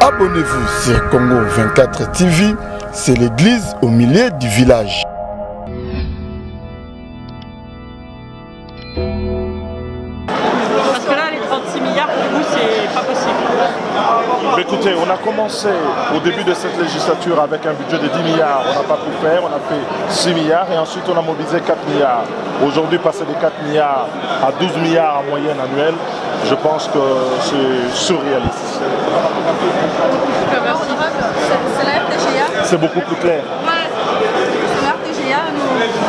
Abonnez-vous sur Congo 24 TV, c'est l'église au milieu du village. Parce que là, les 36 milliards, pour vous, c'est pas possible. Écoutez, on a commencé au début de cette législature avec un budget de 10 milliards. On n'a pas pu faire, on a fait 6 milliards et ensuite on a mobilisé 4 milliards. Aujourd'hui, passer de 4 milliards à 12 milliards en moyenne annuelle, je pense que c'est surréaliste. C'est la RTGA. C'est beaucoup plus clair. C'est la RTGA. Nous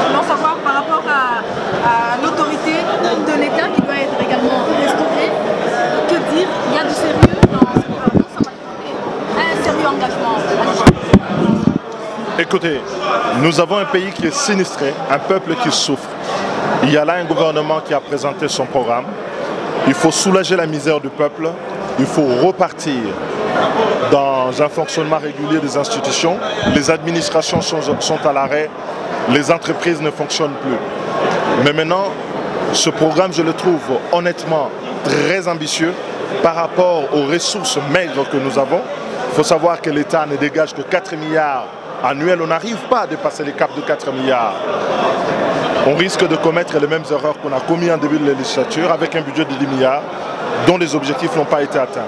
voulons savoir par rapport à l'autorité de l'État qui doit être également restaurée. Que dire? Il y a du sérieux dans un sérieux engagement. Écoutez, nous avons un pays qui est sinistré, un peuple qui souffre. Il y a là un gouvernement qui a présenté son programme. Il faut soulager la misère du peuple. Il faut repartir dans un fonctionnement régulier des institutions. Les administrations sont à l'arrêt. Les entreprises ne fonctionnent plus. Mais maintenant, ce programme, je le trouve honnêtement très ambitieux par rapport aux ressources maigres que nous avons. Il faut savoir que l'État ne dégage que 4 milliards annuels. On n'arrive pas à dépasser les caps de 4 milliards. On risque de commettre les mêmes erreurs qu'on a commises en début de la législature avec un budget de 10 milliards dont les objectifs n'ont pas été atteints.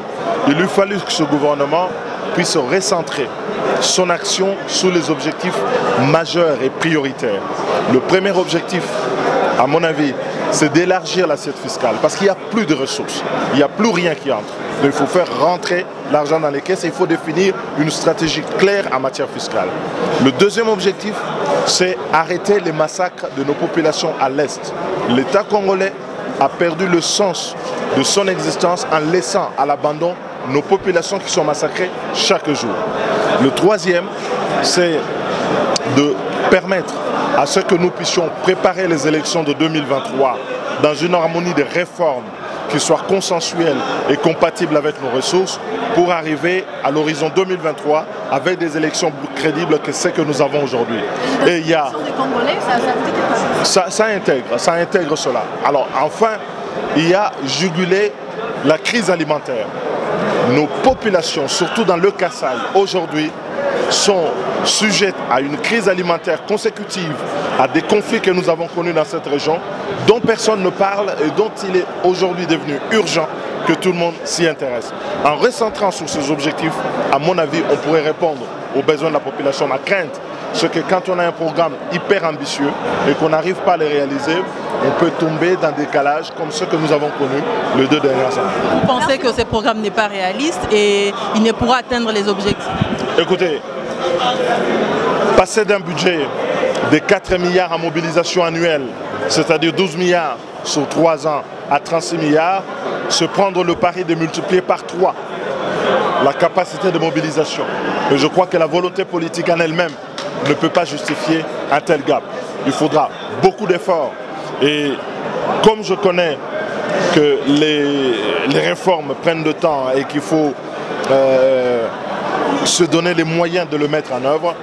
Il lui fallu que ce gouvernement puisse recentrer son action sur les objectifs majeurs et prioritaires. Le premier objectif, à mon avis, c'est d'élargir l'assiette fiscale parce qu'il n'y a plus de ressources, il n'y a plus rien qui entre. Donc il faut faire rentrer l'argent dans les caisses et il faut définir une stratégie claire en matière fiscale. Le deuxième objectif, c'est arrêter les massacres de nos populations à l'Est. L'État congolais a perdu le sens de son existence en laissant à l'abandon nos populations qui sont massacrées chaque jour. Le troisième, c'est de permettre à ce que nous puissions préparer les élections de 2023 dans une harmonie de réformes qui soit consensuelle et compatible avec nos ressources pour arriver à l'horizon 2023 avec des élections plus crédibles que celles que nous avons aujourd'hui. Et il y a... Ça intègre cela. Alors enfin, il y a jugulé la crise alimentaire. Nos populations, surtout dans le Kasaï, aujourd'hui, sont sujettes à une crise alimentaire consécutive à des conflits que nous avons connus dans cette région, dont personne ne parle et dont il est aujourd'hui devenu urgent que tout le monde s'y intéresse. En recentrant sur ces objectifs, à mon avis, on pourrait répondre aux besoins de la population. Ma crainte, c'est que quand on a un programme hyper ambitieux et qu'on n'arrive pas à le réaliser, on peut tomber dans des calages comme ceux que nous avons connus les 2 dernières années. Vous pensez que ce programme n'est pas réaliste et il ne pourra atteindre les objectifs? Écoutez, passer d'un budget de 4 milliards en mobilisation annuelle, c'est-à-dire 12 milliards sur 3 ans à 36 milliards, se prendre le pari de multiplier par 3 la capacité de mobilisation. Et je crois que la volonté politique en elle-même ne peut pas justifier un tel gap. Il faudra beaucoup d'efforts. Et comme je connais que les réformes prennent du temps et qu'il faut se donner les moyens de le mettre en œuvre,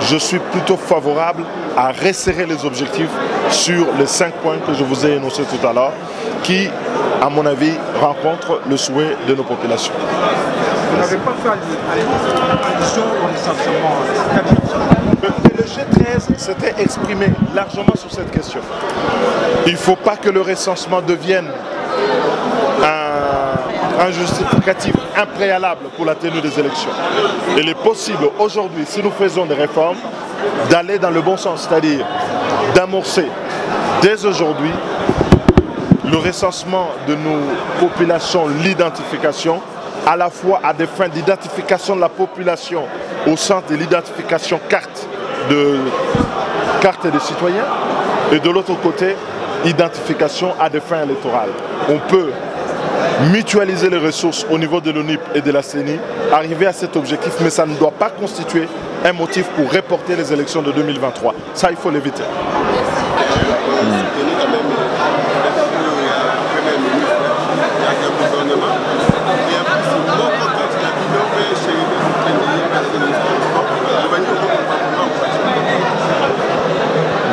je suis plutôt favorable à resserrer les objectifs sur les 5 points que je vous ai énoncés tout à l'heure, qui, à mon avis, rencontrent le souhait de nos populations. Vous n'avez pas fait allusion au licenciement. Le G13 s'était exprimé largement sur cette question. Il ne faut pas que le recensement devienne un justificatif impréalable pour la tenue des élections. Il est possible aujourd'hui, si nous faisons des réformes, d'aller dans le bon sens, c'est-à-dire d'amorcer dès aujourd'hui le recensement de nos populations, l'identification, à la fois à des fins d'identification de la population au sens de l'identification carte des citoyens et de l'autre côté, identification à des fins électorales. On peut mutualiser les ressources au niveau de l'ONIP et de la CENI, arriver à cet objectif, mais ça ne doit pas constituer un motif pour reporter les élections de 2023. Ça, il faut l'éviter.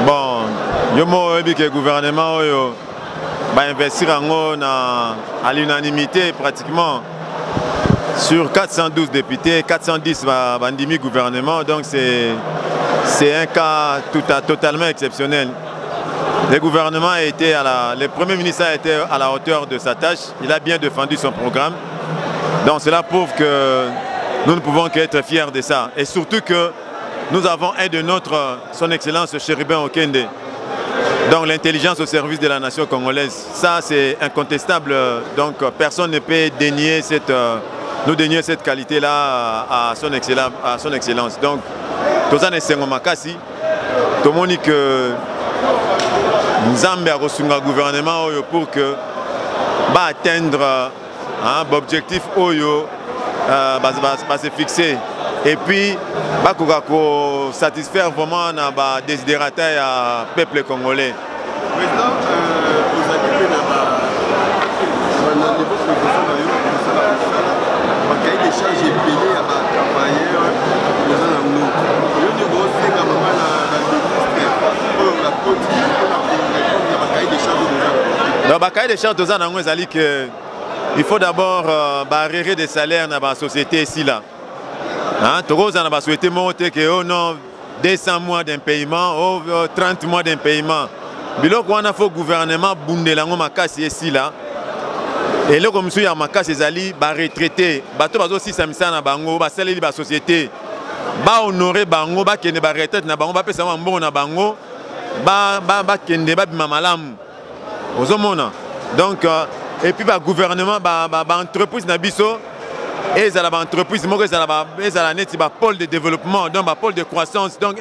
Bon, je me dis que le gouvernement va investir à l'unanimité pratiquement. sur 412 députés, 410 bandimi gouvernement, donc c'est un cas totalement exceptionnel. Le gouvernement a été le Premier ministre a été à la hauteur de sa tâche, il a bien défendu son programme. Donc cela prouve que nous ne pouvons qu'être fiers de ça. Et surtout que nous avons un de son Excellence Chérubin Okende. Donc l'intelligence au service de la nation congolaise, ça c'est incontestable. Donc personne ne peut nous dénier cette qualité-là à son excellence. Donc tout ça n'est pas makasi. Tout le monde dit que nous avons un gouvernement pour que atteindre l'objectif se fixer. Et puis, satisfaire vraiment les désidérata du peuple congolais. Président, vous avez dit que le cahier des charges est payé à travailleurs. Le cahier des charges, il faut d'abord barrer des salaires dans la société ici. Tout le monde a souhaité monter que 200 mois d'impayement, 30 mois d'impayement. Mais là, on a fait le gouvernement bundelango makasi ici là. Et là, comme si ya makasi ezali ba retraité, bato bazo si samisa na bango, ba saleli ba société, ba honorer bango, ba kende ba retraite na bango, ba pesa mbongo na bango, ba kende ba bima malamu. Ozomona. Donc et puis ba gouvernement ba entreprise na biso et ça la entreprise mo que ça la net ba pôle de développement, donc ba pôle de croissance. Donc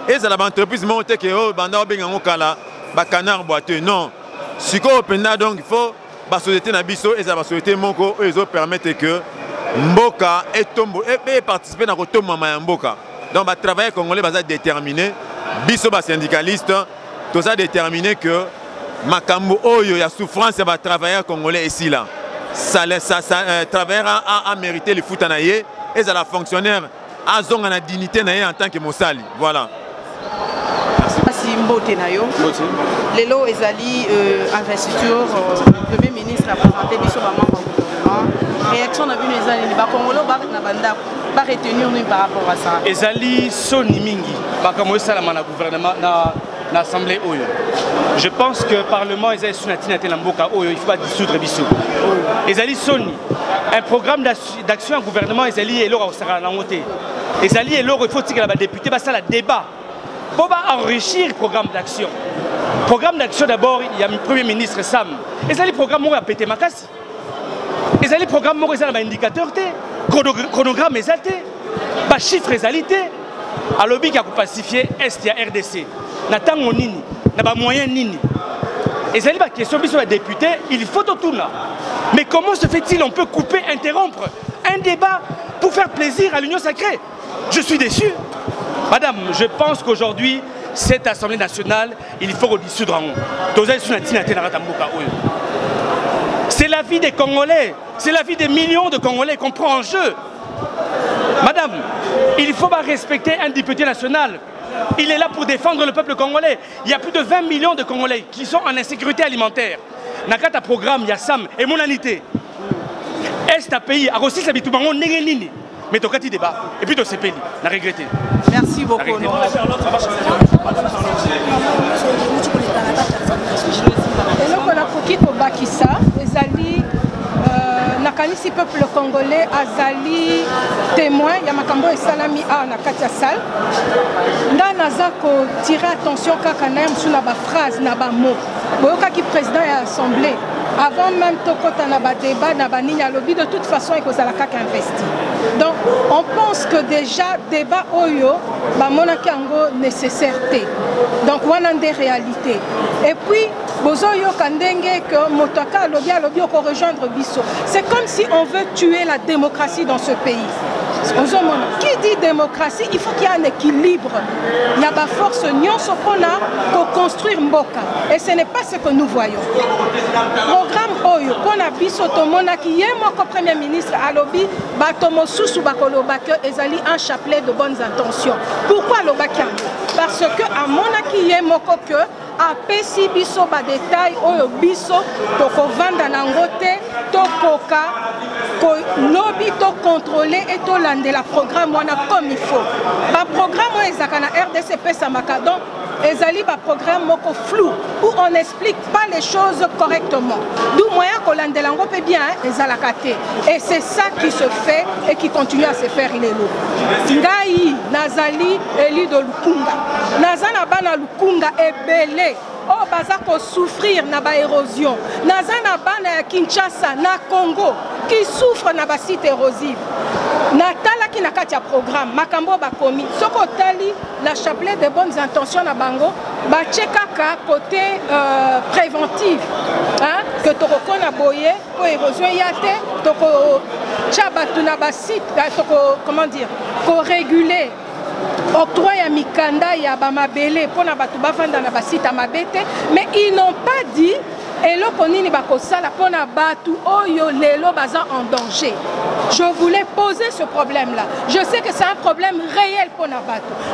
et ça la entreprise monte que banda benga ngokala ba canard boiteux. Non. Siko openda donc il faut la société Nabiso et la société Moko, ils permettent que Mboka et participer dans le tombe Mboka. Donc, le travail congolais va déterminer, Biso syndicaliste, tout ça déterminer que Makambo Oyo, il y a souffrance de travailleurs congolais ici là. Ça travailleur a mérité le foot et ça la fonctionnaire a la dignité en tant que Mossali. Voilà. Mbote nayo lelo ezali investiture le premier ministre a présenté biso ba membre du gouvernement réaction na bino ezali ba Congolo ba na banda ba retenir nous par rapport à ça ezali soni mingi ba comme ça na gouvernement na assemblée oyo. Je pense que le parlement ezali sunatina te na mboka oyo il faut pas dissoudre biso ezali soni un programme d'action au gouvernement ezali eloko au sera na moté ezali eloko il faut que la député ba ça la débat pour enrichir le programme d'action. Le programme d'action d'abord, il y a le Premier ministre Sam. Et ça, le programme où il a pété ma casse. Et ça, le programme où il y a un indicateur, chronogramme exalté, chiffre exalté. À l'objet qui a pacifié Est et RDC. N'attend nini, n'a pas moyen nini. Et ça, la question sur les députés, il faut tout tourner. Mais comment se fait-il, on peut couper, interrompre un débat pour faire plaisir à l'Union sacrée? Je suis déçu. Madame, je pense qu'aujourd'hui, cette Assemblée nationale, il faut dissoudre en haut. C'est la vie des Congolais, c'est la vie des millions de Congolais qu'on prend en jeu. Madame, il ne faut pas respecter un député national. Il est là pour défendre le peuple congolais. Il y a plus de 20 millions de Congolais qui sont en insécurité alimentaire. Nakata programme, il y a Sam et Monanité. Est un pays, à Rossi, ça bitubango nengenini. Mais tu as dit débat, et puis tu as payé, tu as regretté. Merci beaucoup. nakanisi peuple congolais azali témoin ya makambo esalami awa na kati ya salle nda naza kotire attention kaka na ye mosusu na baphrase na bamot boyokaki président ya assemblée avant même tokota na badébat na banini alobi de toute façon ekozala kaka investi. Donc on pense que déjà débat oyo bamonaki yango nécessaire te. Donc wana nde réalité. Et puis bozoyoka ndenge que motaka alobi oko rejoindre biso. C'est comme si on veut tuer la démocratie dans ce pays. Qui dit démocratie, il faut qu'il y ait un équilibre. Il y a une force nyonso pona pour construire Mboka. Et ce n'est pas ce que nous voyons. Programme Oyo, pona biso tomona ki yemoko Premier ministre alobi batomo susu bakoloba que ezali un chapelet de bonnes intentions. Pourquoi lobaki yango? Parce que amonaki yemoko que apesi biso ba détail oyo biso tokovanda nango te tokoka lobby to contrôler et to landela programme wana comme il faut. Ba programme wana ezaka na RDCP samaka donc ezali ba programme moko flou où on n'explique pas les choses correctement. D'où moyen ko landela ngo pe bien ezalaka te. Et c'est ça qui se fait et qui continue à se faire lelo. Ngai nazali Eli de Lukunga. Nazana bana Lukunga ebele. Oh, baza ko souffrir na ba érosion. Naza na bana ya Kinshasa na Congo qui souffre na ba site érosif. Natala qui na kati ya programme makambo ba komi. Soko tali la chapelet de bonnes intentions na bango ba tchekaka côté préventif. Hein que toko na boye ko érosion yate toko chabatu na ba site toko comment dire ko réguler octroi ya mikanda ya bamabele pona batu bafanda na basita mabete mais ils n'ont pas dit eloko nini bakosala pona batu oyo lelo baza en danger. Je voulais poser ce problème là. Je sais que c'est un problème réel pona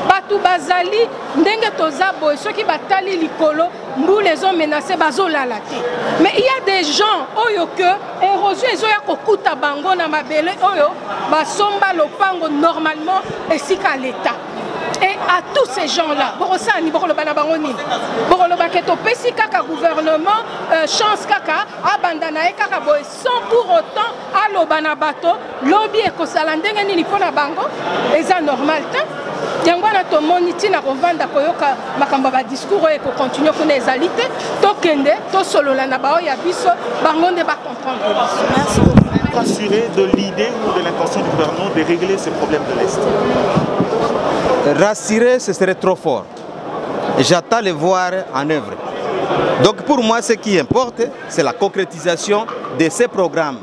batu bazali ndenge toza boy ceux qui batali likolo mbou les ont menacés bazolala te. Mais il y a des gens oyo que érosion ezoya kokuta bango na mabele oyo basomba lopango normalement esika l'état. Et à tous ces gens-là, Borosani, Borolobana Baroni, Borolobaketo, Pessi Kaka gouvernement, chance Kaka, Abandanae Kaka Boy, sans pour autant Alobana Bato, lobby et Kosalandeng ni Pona Bango, et ça normal. Yangwana to moniti na kovanda koyoka makamba ba discours et ko continuer ko nezalité, to kende, to solola na bao ya biso, bango ne ba comprendre. Merci. Rassuré de l'idée ou de l'intention du gouvernement de régler ces problèmes de l'Est. Rassurer, ce serait trop fort. J'attends les voir en œuvre. Donc pour moi, ce qui importe, c'est la concrétisation de ces programmes.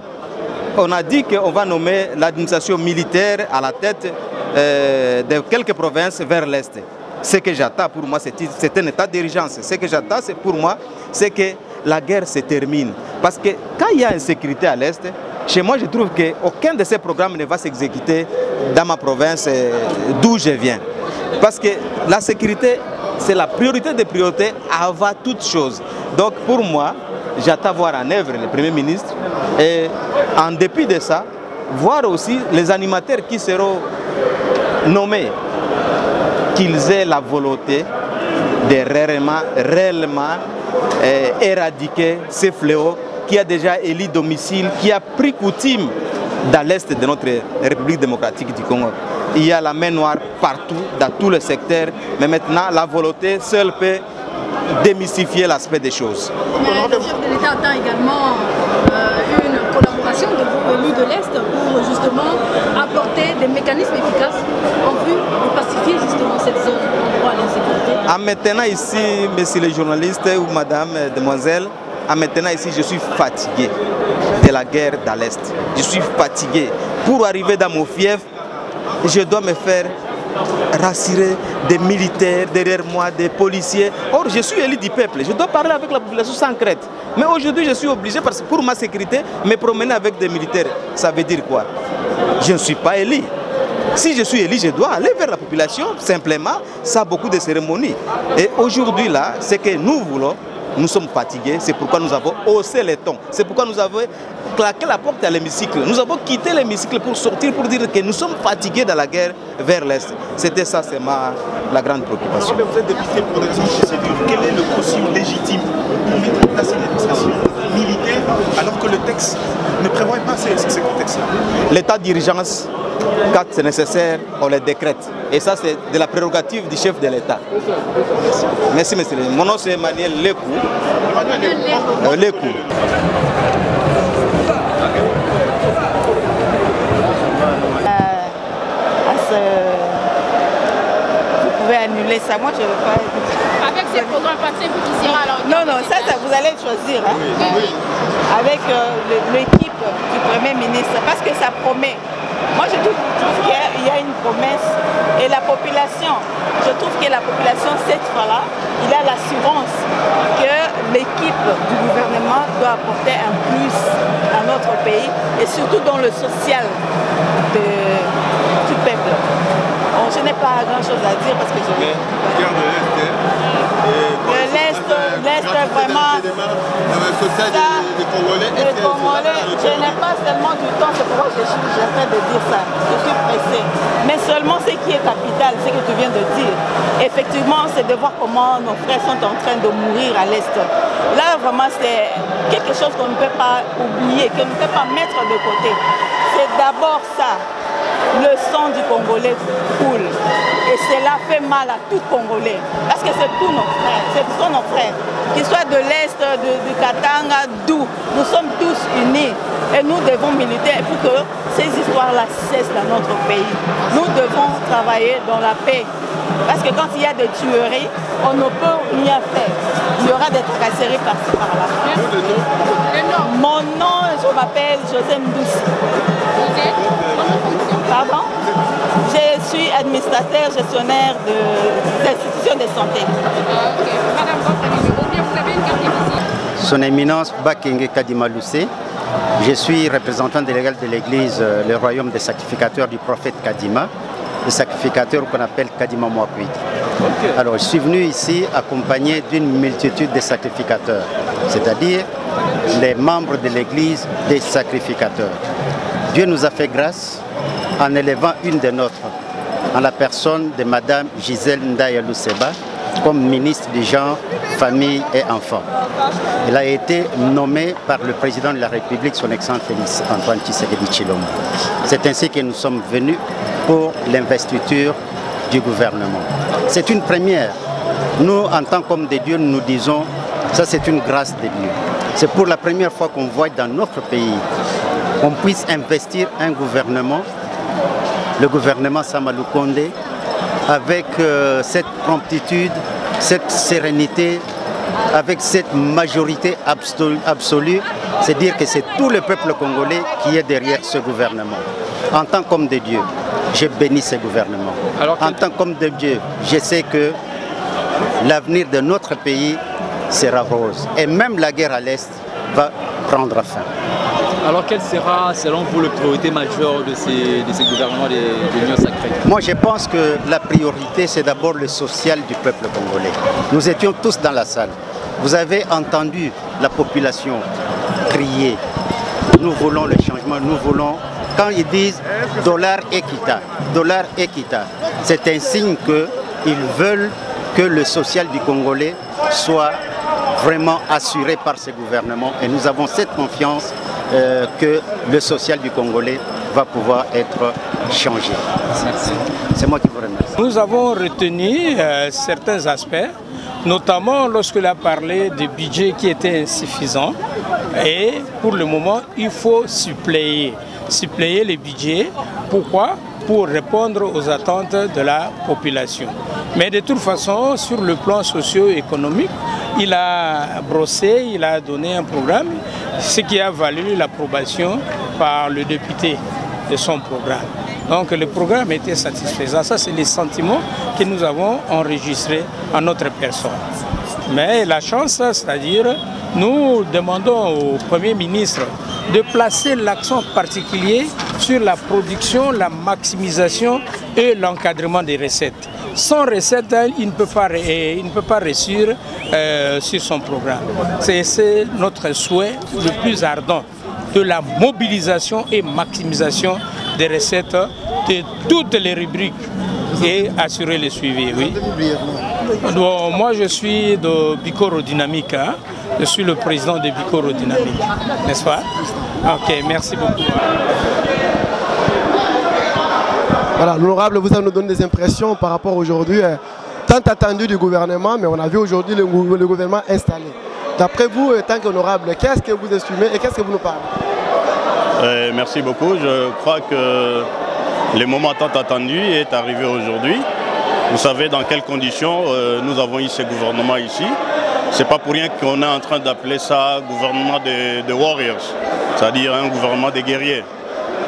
On a dit qu'on va nommer l'administration militaire à la tête de quelques provinces vers l'Est. Ce que j'attends pour moi, c'est un état d'urgence. Ce que j'attends pour moi, c'est que la guerre se termine. Parce que quand il y a insécurité à l'Est, chez moi, je trouve qu'aucun de ces programmes ne va s'exécuter dans ma province d'où je viens. Parce que la sécurité, c'est la priorité des priorités avant toute chose. Donc pour moi, j'attends voir en œuvre le Premier ministre et en dépit de ça, voir aussi les animateurs qui seront nommés, qu'ils aient la volonté de réellement éradiquer ces fléaux qui a déjà élu domicile, qui a pris coutume dans l'est de notre République démocratique du Congo. Il y a la main noire partout, dans tous les secteurs, mais maintenant la volonté seule peut démystifier l'aspect des choses. Mais le chef de l'État attend également une collaboration de vos élus de l'Est pour justement apporter des mécanismes efficaces en vue de pacifier justement cette zone en droit à l'insécurité. En maintenant ici, messieurs les journalistes ou madame, demoiselle, maintenant ici, je suis fatigué de la guerre dans l'Est. Je suis fatigué. Pour arriver dans mon fief, je dois me faire rassurer des militaires derrière moi, des policiers. Or, je suis élu du peuple. Je dois parler avec la population sans crainte. Mais aujourd'hui, je suis obligé, parce que pour ma sécurité, me promener avec des militaires. Ça veut dire quoi? Je ne suis pas élu. Si je suis élu, je dois aller vers la population, simplement, ça a beaucoup de cérémonies. Et aujourd'hui, là, ce que nous voulons, nous sommes fatigués, c'est pourquoi nous avons haussé les tons. C'est pourquoi nous avons claqué la porte à l'hémicycle. Nous avons quitté l'hémicycle pour sortir, pour dire que nous sommes fatigués dans la guerre vers l'Est. C'était ça, c'est la grande préoccupation. Vous êtes député pour des raisons de procédure. Quel est le caution légitime pour mettre en place une administration militaire alors que le texte ne prévoit pas ces contextes-là? L'état d'urgence, quand c'est nécessaire, on le décrète. Et ça, c'est de la prérogative du chef de l'État. Merci, monsieur. Mon nom, c'est Emmanuel Lekou. Lekou. Vous pouvez annuler ça. Moi, je ne veux pas. Avec ces programmes passés, vous disiez alors. Non, ça, vous allez choisir. Hein. Oui. Avec l'équipe du Premier ministre. Parce que ça promet. Moi, je trouve qu'il y a une promesse et la population, je trouve que la population, cette fois-là, il a l'assurance que l'équipe du gouvernement doit apporter un plus à notre pays et surtout dans le social du peuple. Bon, je n'ai pas grand-chose à dire parce que je veux... L'Est, vraiment social des Congolais. Les Congolais, je n'ai pas seulement du temps, c'est pourquoi je suis en train de dire ça. Je suis pressé. Mais seulement ce qui est capital, ce que tu viens de dire. Effectivement, c'est de voir comment nos frères sont en train de mourir à l'Est. Là, vraiment, c'est quelque chose qu'on ne peut pas oublier, qu'on ne peut pas mettre de côté. C'est d'abord ça. Le sang du Congolais coule. Et cela fait mal à tout Congolais. Parce que c'est tous nos frères, ce sont nos frères. Qu'ils soient de l'Est, du Katanga, d'où. Nous sommes tous unis. Et nous devons militer pour que ces histoires-là cessent dans notre pays. Nous devons travailler dans la paix. Parce que quand il y a des tueries, on ne peut rien faire. Il y aura des tracasseries par-ci, par-là. Mon nom, je m'appelle José Ndouci. Pardon? Je suis administrateur, gestionnaire des institutions de santé. Madame, votre numéro, bien vous avez une carte de visite. Son Éminence Bakenge Kadima Loussé. Je suis représentant délégué de l'Église, le royaume des sacrificateurs du prophète Kadima, le sacrificateur qu'on appelle Kadima Mwakwiti. Alors, je suis venu ici accompagné d'une multitude de sacrificateurs, c'est-à-dire les membres de l'Église des sacrificateurs. Dieu nous a fait grâce en élevant une des nôtres, en la personne de Madame Gisèle Ndaya Luseba, comme ministre du genre, famille et enfants. Elle a été nommée par le président de la République, son excellence Félix Antoine Tshisekedi Tshilombo. C'est ainsi que nous sommes venus pour l'investiture du gouvernement. C'est une première. Nous, en tant qu'hommes de Dieu, nous disons, ça c'est une grâce de Dieu. C'est pour la première fois qu'on voit dans notre pays qu'on puisse investir un gouvernement, le gouvernement Samalou Kondé, avec cette promptitude, cette sérénité, avec cette majorité absolue, c'est dire que c'est tout le peuple congolais qui est derrière ce gouvernement. En tant qu'homme de Dieu, je bénis ce gouvernement. En tant qu'homme de Dieu, je sais que l'avenir de notre pays sera rose. Et même la guerre à l'Est va prendre fin. Alors quelle sera, selon vous, la priorité majeure de ces gouvernements de l'Union sacrée? Moi, je pense que la priorité, c'est d'abord le social du peuple congolais. Nous étions tous dans la salle. Vous avez entendu la population crier. Nous voulons le changement, nous voulons... Quand ils disent dollar équita, c'est un signe qu'ils veulent que le social du Congolais soit vraiment assuré par ce gouvernement. Et nous avons cette confiance que le social du Congolais va pouvoir être changé. C'est moi qui vous remercie. Nous avons retenu certains aspects, notamment lorsqu'il a parlé du budget qui était insuffisant. Et pour le moment, il faut suppléer les budgets. Pourquoi? Pour répondre aux attentes de la population. Mais de toute façon, sur le plan socio-économique, il a brossé, il a donné un programme, ce qui a valu l'approbation par le député de son programme. Donc le programme était satisfaisant. Ça, c'est les sentiments que nous avons enregistrés en notre personne. Mais la chance, c'est-à-dire, nous demandons au Premier ministre de placer l'accent particulier sur la production, la maximisation et l'encadrement des recettes. Sans recettes, il ne peut pas réussir sur son programme. C'est notre souhait le plus ardent, de la mobilisation et maximisation des recettes de toutes les rubriques et assurer le suivi. Oui. Bon, moi, je suis de Bikoro Dynamique. Hein. Je suis le président de Bikoro Dynamique, n'est-ce pas? Ok, merci beaucoup. Voilà, l'honorable vous a nous donné des impressions par rapport aujourd'hui, tant attendu du gouvernement, mais on a vu aujourd'hui le gouvernement installé. D'après vous, tant qu'honorable, qu'est-ce que vous estimez et qu'est-ce que vous nous parlez? Merci beaucoup. Je crois que le moment tant attendu est arrivé aujourd'hui. Vous savez dans quelles conditions nous avons eu ce gouvernement ici. Ce n'est pas pour rien qu'on est en train d'appeler ça gouvernement de warriors, c'est-à-dire un gouvernement des guerriers.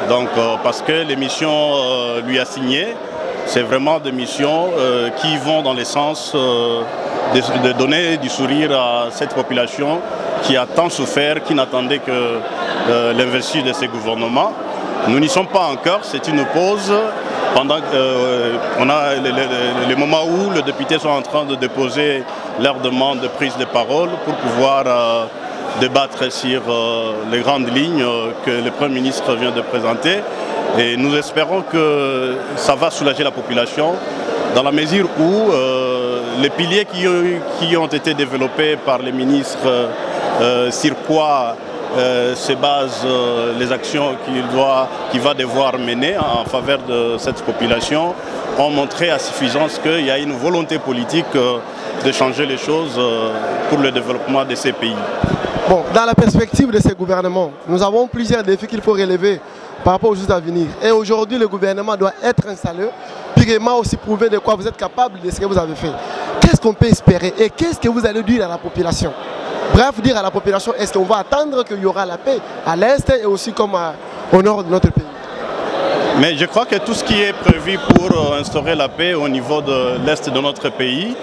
Donc, parce que les missions lui assignées, c'est vraiment des missions qui vont dans le sens de donner du sourire à cette population qui a tant souffert, qui n'attendait que l'investiture de ces gouvernements. Nous n'y sommes pas encore, c'est une pause. Pendant on a les moments où les députés sont en train de déposer leur demande de prise de parole pour pouvoir débattre sur les grandes lignes que le Premier ministre vient de présenter. Et nous espérons que ça va soulager la population dans la mesure où les piliers qui ont été développés par les ministres sur quoi se basent les actions qu'il va devoir mener en faveur de cette population ont montré à suffisance qu'il y a une volonté politique de changer les choses pour le développement de ces pays. Bon, dans la perspective de ces gouvernements, nous avons plusieurs défis qu'il faut relever par rapport aux jours à venir. Et aujourd'hui, le gouvernement doit être installé, puis également aussi prouver de quoi vous êtes capable de ce que vous avez fait. Qu'est-ce qu'on peut espérer et qu'est-ce que vous allez dire à la population? Bref, dire à la population, est-ce qu'on va attendre qu'il y aura la paix à l'Est et aussi comme au nord de notre pays? Mais je crois que tout ce qui est prévu pour instaurer la paix au niveau de l'Est de notre pays,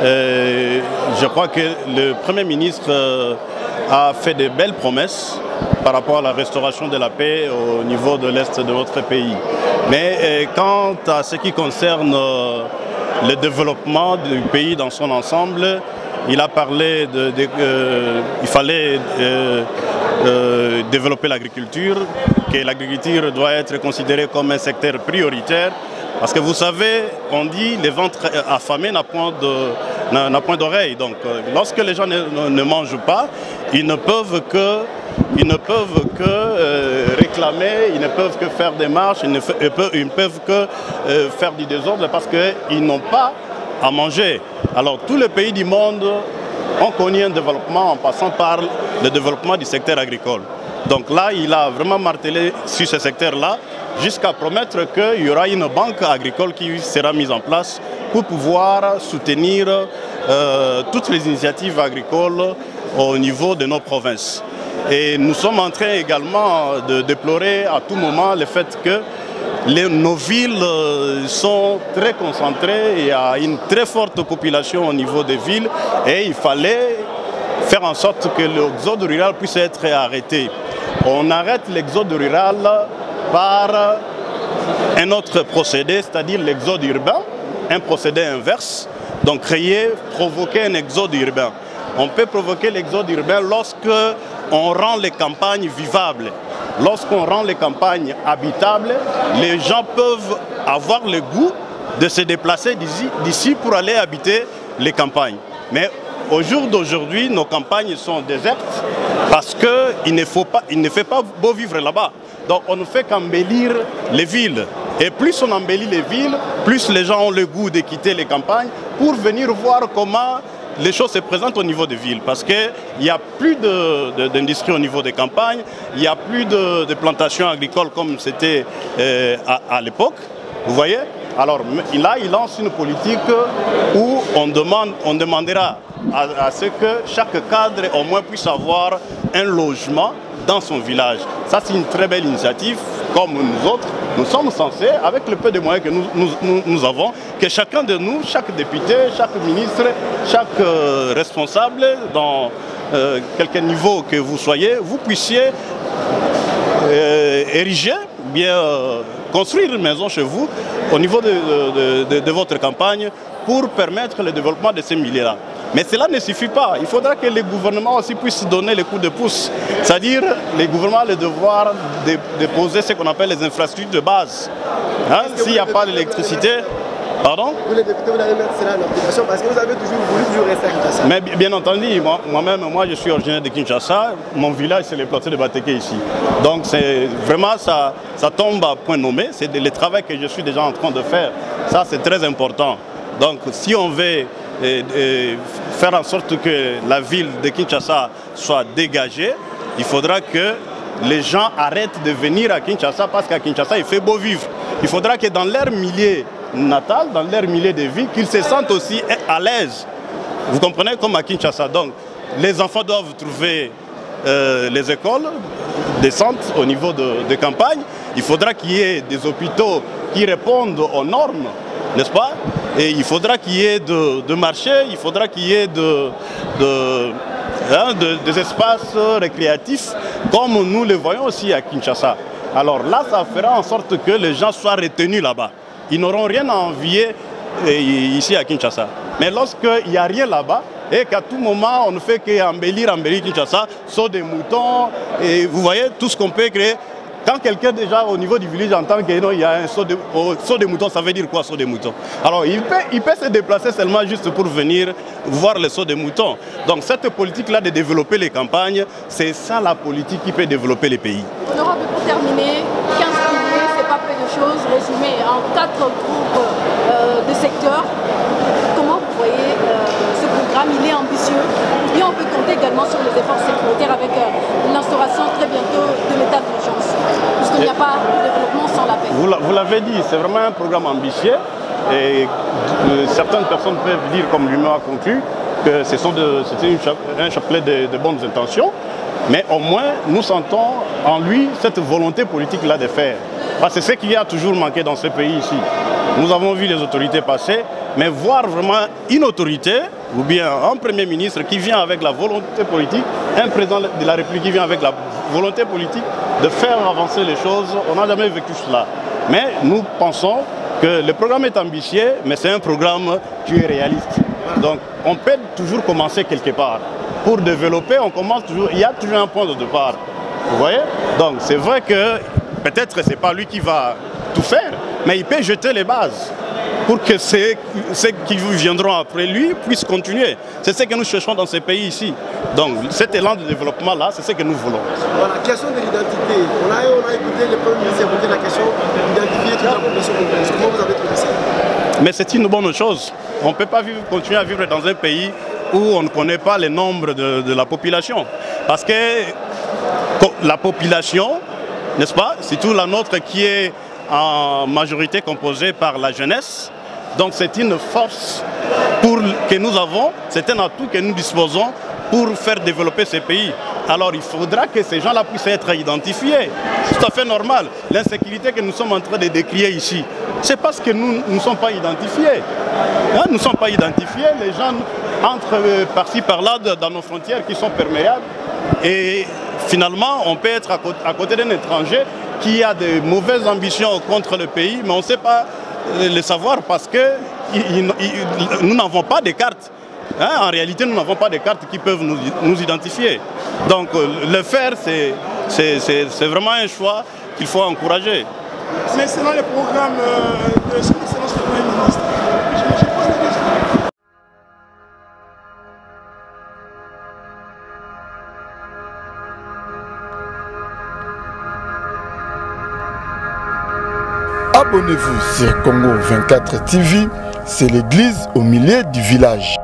je crois que le Premier ministre a fait de belles promesses par rapport à la restauration de la paix au niveau de l'Est de notre pays. Mais quant à ce qui concerne le développement du pays dans son ensemble, il a parlé qu'il fallait développer l'agriculture, que l'agriculture doit être considérée comme un secteur prioritaire. Parce que vous savez, on dit le ventre affamé n'a point d'oreille. Donc lorsque les gens ne mangent pas, ils ne peuvent que réclamer, ils ne peuvent que faire des marches, ils ne peuvent que faire du désordre parce qu'ils n'ont pas à manger. Alors tous les pays du monde ont connu un développement en passant par le développement du secteur agricole. Donc là, il a vraiment martelé sur ce secteur-là jusqu'à promettre qu'il y aura une banque agricole qui sera mise en place pour pouvoir soutenir toutes les initiatives agricoles au niveau de nos provinces. Et nous sommes en train également de déplorer à tout moment le fait que nos villes sont très concentrées, il y a une très forte population au niveau des villes et il fallait faire en sorte que l'exode rural puisse être arrêté. On arrête l'exode rural par un autre procédé, c'est-à-dire l'exode urbain, un procédé inverse, donc provoquer un exode urbain. On peut provoquer l'exode urbain lorsque on rend les campagnes vivables. Lorsqu'on rend les campagnes habitables, les gens peuvent avoir le goût de se déplacer d'ici pour aller habiter les campagnes. Mais au jour d'aujourd'hui, nos campagnes sont désertes parce qu'il ne fait pas beau vivre là-bas. Donc on ne fait qu'embellir les villes. Et plus on embellit les villes, plus les gens ont le goût de quitter les campagnes pour venir voir comment les choses se présentent au niveau des villes. Parce qu'il n'y a plus d'industrie au niveau des campagnes, il n'y a plus de plantations agricoles comme c'était à l'époque. Vous voyez? Alors là, il lance une politique où on demandera à ce que chaque cadre au moins puisse avoir un logement dans son village. Ça, c'est une très belle initiative. Comme nous autres, nous sommes censés, avec le peu de moyens que nous avons, que chacun de nous, chaque député, chaque ministre, chaque responsable, dans quelque niveau que vous soyez, vous puissiez ériger, bien construire une maison chez vous au niveau de votre campagne pour permettre le développement de ces milliers-là. Mais cela ne suffit pas. Il faudra que les gouvernements aussi puissent donner les coups de pouce. C'est-à-dire, les gouvernements ont le devoir de poser ce qu'on appelle les infrastructures de base. Hein? S'il n'y a pas d'électricité, pardon? Vous les députés, vous allez mettre cela en application parce que vous avez toujours rester à Kinshasa. Mais bien entendu, moi je suis originaire de Kinshasa. Mon village, c'est les plateaux de Bateke ici. Donc c'est vraiment, ça tombe à point nommé. C'est le travail que je suis déjà en train de faire. Ça, c'est très important. Donc si on veut faire en sorte que la ville de Kinshasa soit dégagée, il faudra que les gens arrêtent de venir à Kinshasa parce qu'à Kinshasa, il fait beau vivre. Il faudra que dans leur milieu natal, dans leur milieu de vie, qu'ils se sentent aussi à l'aise. Vous comprenez, comme à Kinshasa. Donc, les enfants doivent trouver les écoles décentes au niveau de campagne. Il faudra qu'il y ait des hôpitaux qui répondent aux normes, n'est-ce pas? Et il faudra qu'il y ait de marchés, il faudra qu'il y ait des espaces récréatifs comme nous le voyons aussi à Kinshasa. Alors là, ça fera en sorte que les gens soient retenus là-bas. Ils n'auront rien à envier ici à Kinshasa. Mais lorsqu'il n'y a rien là-bas, et qu'à tout moment, on ne fait qu'embellir Kinshasa, saut des moutons, et vous voyez tout ce qu'on peut créer. Quand quelqu'un déjà au niveau du village entend qu'il y a un saut de mouton, ça veut dire quoi, saut de mouton? Alors il peut se déplacer seulement juste pour venir voir le saut de mouton. Donc cette politique-là de développer les campagnes, c'est ça la politique qui peut développer les pays. Honorable, pour terminer, 15 piliers, c'est pas peu de choses, résumé en 4 groupes de secteurs. Comment vous voyez ce programme? Il est ambitieux. Et on peut compter également sur les efforts sécuritaires avec l'instauration très bientôt de l'état d'urgence. Puisqu'il n'y a pas de développement sans la paix. Vous l'avez dit, c'est vraiment un programme ambitieux. Et certaines personnes peuvent dire, comme lui-même a conclu, que c'était un chapelet de bonnes intentions. Mais au moins, nous sentons en lui cette volonté politique-là de faire. Parce que c'est ce qui a toujours manqué dans ce pays ici. Nous avons vu les autorités passer, mais voir vraiment une autorité, ou bien un Premier ministre qui vient avec la volonté politique, un président de la République qui vient avec la volonté politique de faire avancer les choses, on n'a jamais vécu cela. Mais nous pensons que le programme est ambitieux, mais c'est un programme qui est réaliste. Donc on peut toujours commencer quelque part. Pour développer, on commence toujours, il y a toujours un point de départ. Vous voyez? Donc c'est vrai que peut-être que ce n'est pas lui qui va tout faire, mais il peut jeter les bases pour que ceux qui viendront après lui puissent continuer. C'est ce que nous cherchons dans ces pays ici. Donc cet élan de développement-là, c'est ce que nous voulons. Voilà, question de l'identité. On a écouté le Premier ministre évoquer la question d'identifier toute la population congolaise. Comment vous avez trouvé ça? Mais c'est une bonne chose. On ne peut pas continuer à vivre dans un pays où on ne connaît pas le nombre de la population. Parce que la population, n'est-ce pas, surtout la nôtre qui est en majorité composée par la jeunesse, donc c'est une force que nous avons, c'est un atout que nous disposons pour faire développer ces pays. Alors il faudra que ces gens-là puissent être identifiés. C'est tout à fait normal. L'insécurité que nous sommes en train de décrier ici, c'est parce que nous ne sommes pas identifiés. Hein, nous ne sommes pas identifiés, les gens entrent par-ci par-là dans nos frontières qui sont perméables. Et finalement, on peut être à côté d'un étranger qui a de mauvaises ambitions contre le pays, mais on ne sait pas le savoir parce que nous n'avons pas de cartes. Hein, en réalité, nous n'avons pas de cartes qui peuvent nous identifier. Donc le faire, c'est vraiment un choix qu'il faut encourager. Mais selon le programme de ce Premier ministre, je pose la question. Abonnez-vous sur Congo 24 TV, c'est l'église au milieu du village.